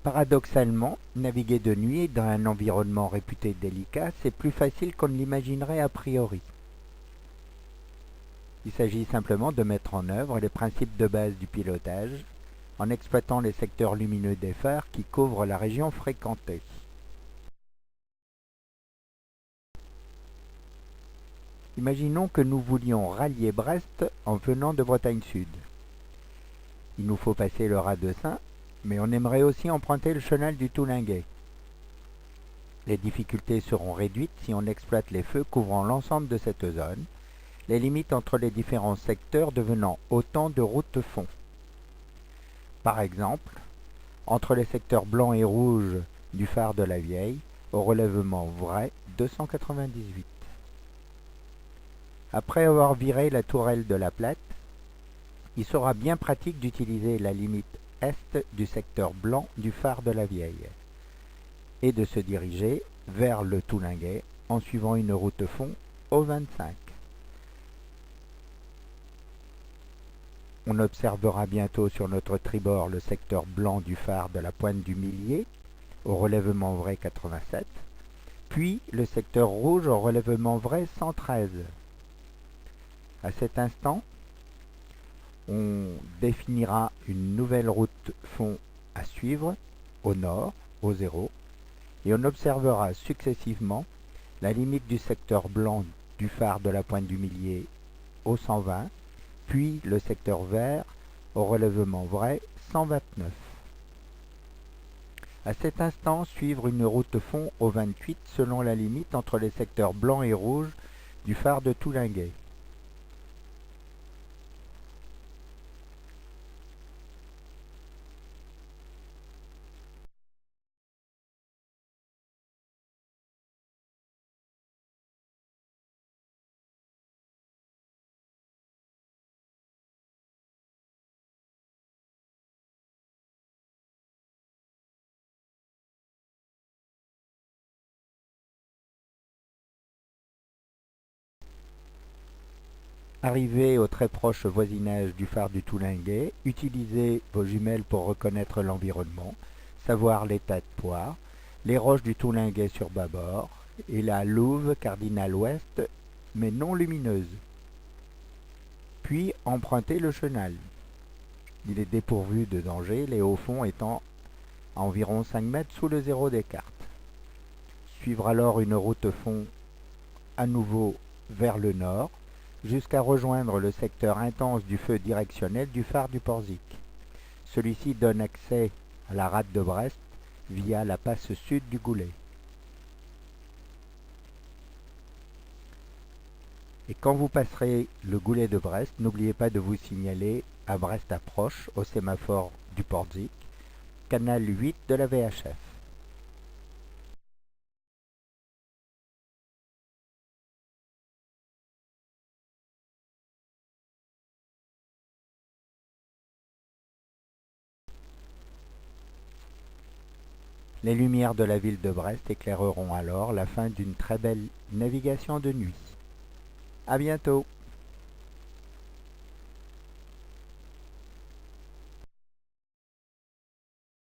Paradoxalement, naviguer de nuit dans un environnement réputé délicat, c'est plus facile qu'on ne l'imaginerait a priori. Il s'agit simplement de mettre en œuvre les principes de base du pilotage en exploitant les secteurs lumineux des phares qui couvrent la région fréquentée. Imaginons que nous voulions rallier Brest en venant de Bretagne Sud. Il nous faut passer le raz de Seine, mais on aimerait aussi emprunter le chenal du Toulinguet. Les difficultés seront réduites si on exploite les feux couvrant l'ensemble de cette zone, les limites entre les différents secteurs devenant autant de routes-fonds. Par exemple, entre les secteurs blanc et rouge du phare de la Vieille, au relèvement vrai 298. Après avoir viré la tourelle de la Plate, il sera bien pratique d'utiliser la limite est du secteur blanc du phare de la Vieille et de se diriger vers le Toulinguet en suivant une route fond au 25. On observera bientôt sur notre tribord le secteur blanc du phare de la Pointe du Millier au relèvement vrai 87, puis le secteur rouge au relèvement vrai 113. À cet instant, on définira une nouvelle route fond à suivre au nord, au 0, et on observera successivement la limite du secteur blanc du phare de la Pointe du Millier au 120, puis le secteur vert au relèvement vrai 129. À cet instant, suivre une route fond au 28 selon la limite entre les secteurs blanc et rouge du phare de Toulinguet. Arrivé au très proche voisinage du phare du Toulinguet, utilisez vos jumelles pour reconnaître l'environnement, savoir l'état de poids, les roches du Toulinguet sur bâbord et la louve cardinale ouest, mais non lumineuse. Puis empruntez le chenal. Il est dépourvu de danger, les hauts fonds étant à environ 5 mètres sous le zéro des cartes. Suivre alors une route fond à nouveau vers le nord, jusqu'à rejoindre le secteur intense du feu directionnel du phare du Porzic. Celui-ci donne accès à la rade de Brest via la passe sud du Goulet. Et quand vous passerez le Goulet de Brest, n'oubliez pas de vous signaler à Brest approche au sémaphore du Porzic, canal 8 de la VHF. Les lumières de la ville de Brest éclaireront alors la fin d'une très belle navigation de nuit. À bientôt!